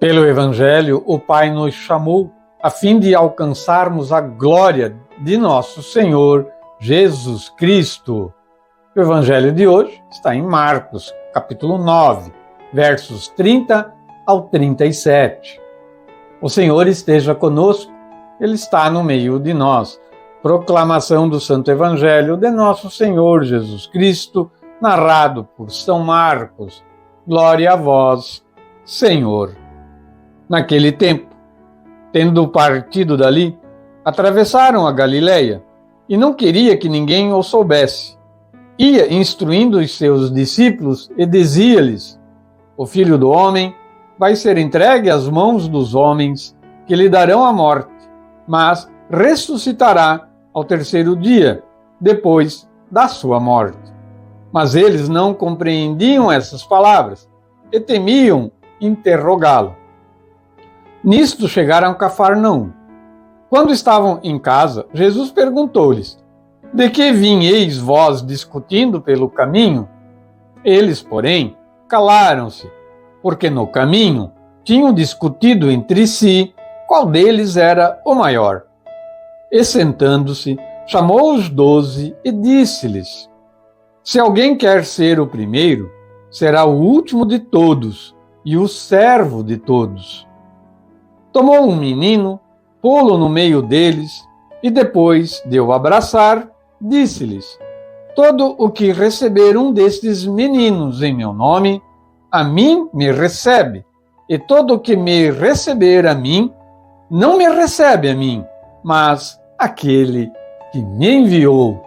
Pelo Evangelho, o Pai nos chamou a fim de alcançarmos a glória de nosso Senhor Jesus Cristo. O Evangelho de hoje está em Marcos, capítulo 9, versos 30 ao 37. O Senhor esteja conosco, Ele está no meio de nós. Proclamação do Santo Evangelho de nosso Senhor Jesus Cristo, narrado por São Marcos. Glória a vós, Senhor. Naquele tempo, tendo partido dali, atravessaram a Galileia, e não queria que ninguém o soubesse. Ia instruindo os seus discípulos e dizia-lhes: O Filho do Homem vai ser entregue às mãos dos homens, que lhe darão a morte, mas ressuscitará ao terceiro dia, depois da sua morte. Mas eles não compreendiam essas palavras e temiam interrogá-lo. Nisto chegaram a Cafarnaum. Quando estavam em casa, Jesus perguntou-lhes: De que vinheis vós discutindo pelo caminho? Eles, porém, calaram-se, porque no caminho tinham discutido entre si qual deles era o maior. E sentando-se, chamou os 12 e disse-lhes: Se alguém quer ser o primeiro, será o último de todos e o servo de todos. Tomou um menino, pô-lo no meio deles, e depois de o abraçar, disse-lhes: Todo o que receber um destes meninos em meu nome, a mim me recebe, e todo o que me receber a mim, não me recebe a mim, mas aquele que me enviou.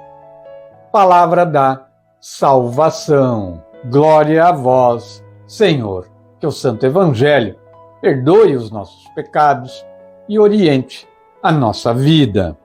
Palavra da salvação. Glória a vós, Senhor. Que o Santo Evangelho perdoe os nossos pecados e oriente a nossa vida.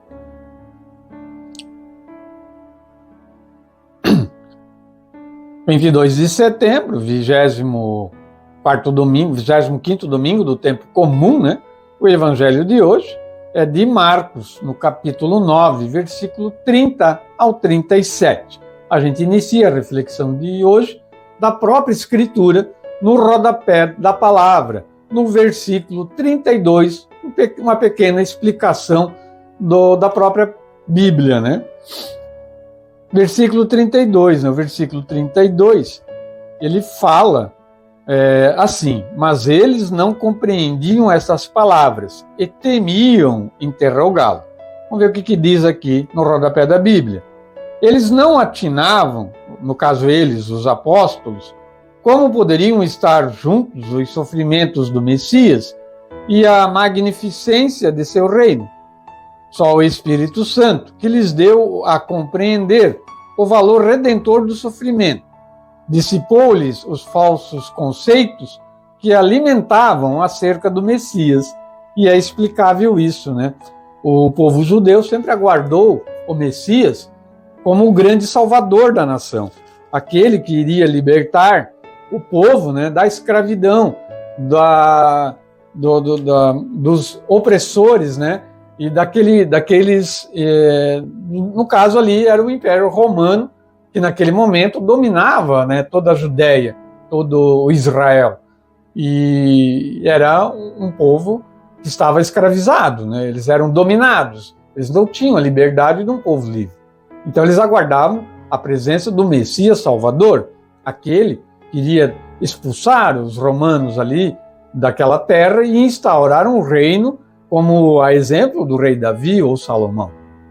Em 22 de setembro, 25º domingo do tempo comum, né? O Evangelho de hoje é de Marcos, no capítulo 9, versículo 30 ao 37. A gente inicia a reflexão de hoje da própria Escritura no rodapé da palavra, no versículo 32, uma pequena explicação da própria Bíblia, né? Versículo 32, no versículo 32, ele fala assim: Mas eles não compreendiam essas palavras e temiam interrogá-lo. Vamos ver o que diz aqui no rodapé da Bíblia. Eles não atinavam, no caso eles, os apóstolos, como poderiam estar juntos os sofrimentos do Messias e a magnificência de seu reino. Só o Espírito Santo, que lhes deu a compreender o valor redentor do sofrimento, dissipou-lhes os falsos conceitos que alimentavam acerca do Messias. E é explicável isso, né? O povo judeu sempre aguardou o Messias como o grande salvador da nação, aquele que iria libertar o povo, né, da escravidão, dos opressores, né, e daqueles, no caso ali era o Império Romano, que naquele momento dominava, né, toda a Judéia, todo o Israel, e era um povo que estava escravizado, né, eles eram dominados, eles não tinham a liberdade de um povo livre. Então eles aguardavam a presença do Messias Salvador, aquele que iria expulsar os romanos ali daquela terra e instaurar um reino como a exemplo do rei Davi ou Salomão.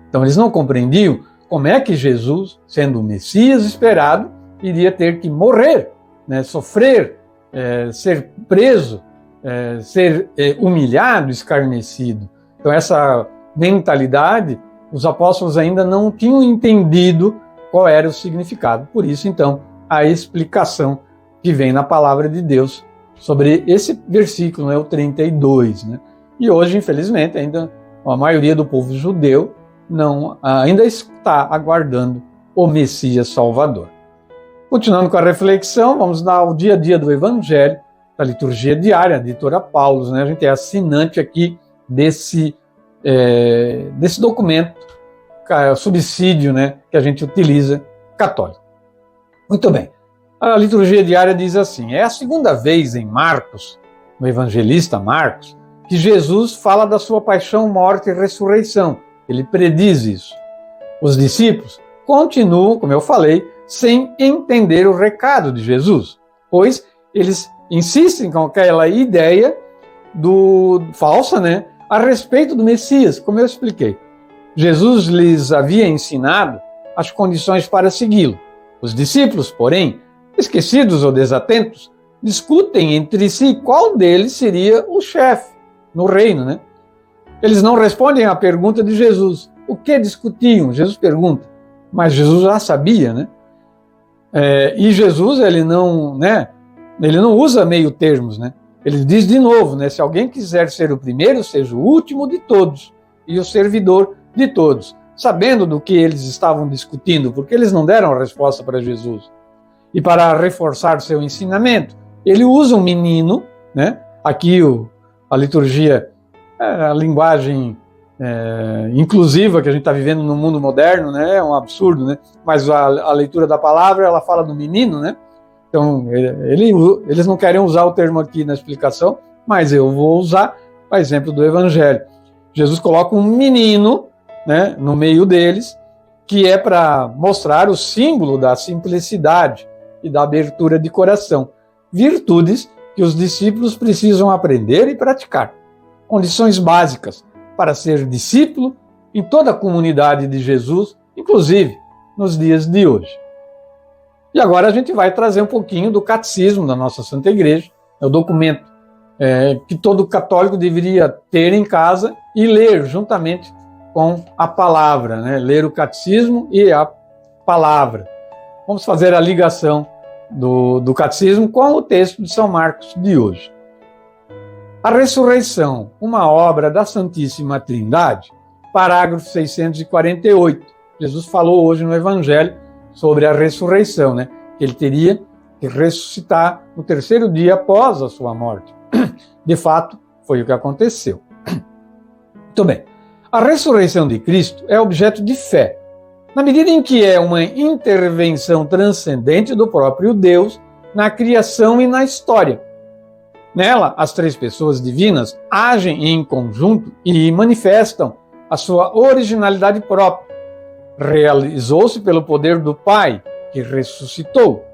Então eles não compreendiam como é que Jesus, sendo o Messias esperado, iria ter que morrer, né, sofrer, ser preso, ser humilhado, escarnecido. Então essa mentalidade os apóstolos ainda não tinham entendido qual era o significado. Por isso, então, a explicação que vem na palavra de Deus sobre esse versículo, né, o 32. Né? E hoje, infelizmente, ainda a maioria do povo judeu ainda está aguardando o Messias Salvador. Continuando com a reflexão, vamos ao dia a dia do Evangelho, da liturgia diária, a editora Paulus. Né? A gente é assinante aqui desse documento, subsídio, né, que a gente utiliza, católico. Muito bem. A liturgia diária diz assim: é a segunda vez em Marcos no evangelista Marcos, que Jesus fala da sua paixão, morte e ressurreição. Ele prediz isso. Os discípulos continuam, como eu falei, sem entender o recado de Jesus, pois eles insistem com aquela ideia falsa, né, a respeito do Messias, como eu expliquei. Jesus lhes havia ensinado as condições para segui-lo. Os discípulos, porém, esquecidos ou desatentos, discutem entre si qual deles seria o chefe no reino, né? Eles não respondem à pergunta de Jesus. O que discutiam? Jesus pergunta. Mas Jesus já sabia, né? E Jesus, ele não usa meio termos, né? Ele diz de novo, né? Se alguém quiser ser o primeiro, seja o último de todos e o servidor de todos. Sabendo do que eles estavam discutindo, porque eles não deram a resposta para Jesus. E para reforçar seu ensinamento, ele usa um menino, né? Aqui a liturgia, a linguagem inclusiva que a gente está vivendo no mundo moderno, né? É um absurdo, né? Mas a leitura da palavra, ela fala do menino, né? Então, eles não querem usar o termo aqui na explicação, mas eu vou usar o exemplo do Evangelho. Jesus coloca um menino, né, no meio deles, que é para mostrar o símbolo da simplicidade e da abertura de coração. Virtudes que os discípulos precisam aprender e praticar. Condições básicas para ser discípulo em toda a comunidade de Jesus, inclusive nos dias de hoje. E agora a gente vai trazer um pouquinho do catecismo da nossa Santa Igreja, é o documento que todo católico deveria ter em casa e ler juntamente com a palavra, né? Ler o catecismo e a palavra. Vamos fazer a ligação do catecismo com o texto de São Marcos de hoje. A ressurreição, uma obra da Santíssima Trindade, parágrafo 648. Jesus falou hoje no Evangelho sobre a ressurreição, né? Que ele teria que ressuscitar no terceiro dia após a sua morte. De fato, foi o que aconteceu. Muito bem. A ressurreição de Cristo é objeto de fé, na medida em que é uma intervenção transcendente do próprio Deus na criação e na história. Nela, as três pessoas divinas agem em conjunto e manifestam a sua originalidade própria. Realizou-se pelo poder do Pai, que ressuscitou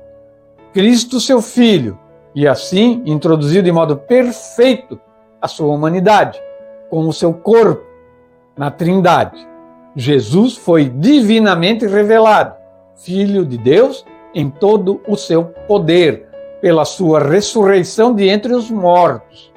Cristo, seu Filho, e assim introduziu de modo perfeito a sua humanidade, com o seu corpo, na Trindade. Jesus foi divinamente revelado, Filho de Deus, em todo o seu poder, pela sua ressurreição de entre os mortos.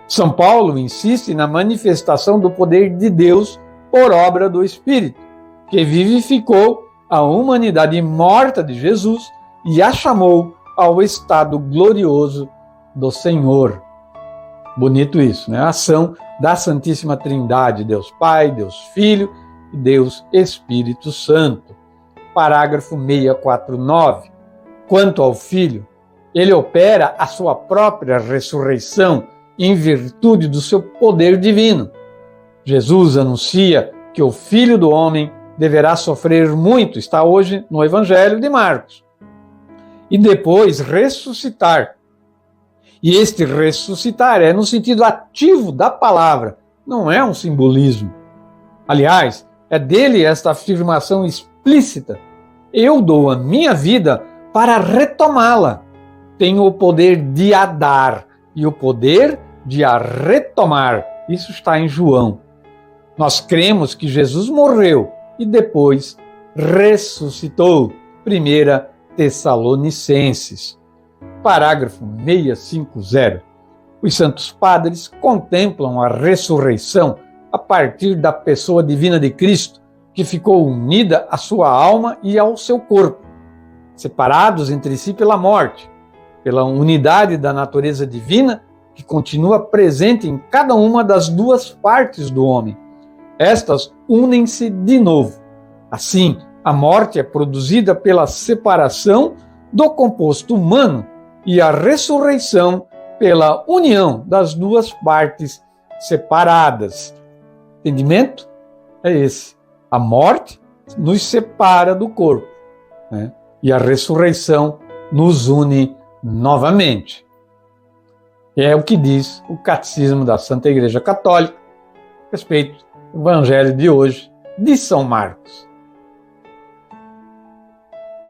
São Paulo insiste na manifestação do poder de Deus por obra do Espírito, que vivificou a humanidade morta de Jesus e a chamou ao estado glorioso do Senhor. Bonito isso, né? A ação da Santíssima Trindade, Deus Pai, Deus Filho e Deus Espírito Santo. Parágrafo 649. Quanto ao Filho, ele opera a sua própria ressurreição em virtude do seu poder divino. Jesus anuncia que o Filho do Homem deverá sofrer muito, está hoje no Evangelho de Marcos, e depois ressuscitar. E este ressuscitar é no sentido ativo da palavra, não é um simbolismo. Aliás, é dele esta afirmação explícita: eu dou a minha vida para retomá-la. Tenho o poder de a dar e o poder de a retomar. Isso está em João. Nós cremos que Jesus morreu e depois ressuscitou. 1 Tessalonicenses. Parágrafo 650. Os santos padres contemplam a ressurreição a partir da pessoa divina de Cristo, que ficou unida à sua alma e ao seu corpo, separados entre si pela morte, pela unidade da natureza divina que continua presente em cada uma das duas partes do homem. Estas unem-se de novo. Assim, a morte é produzida pela separação do composto humano e a ressurreição pela união das duas partes separadas. Entendimento? É esse. A morte nos separa do corpo, né? E a ressurreição nos une novamente. É o que diz o Catecismo da Santa Igreja Católica a respeito do Evangelho de hoje de São Marcos.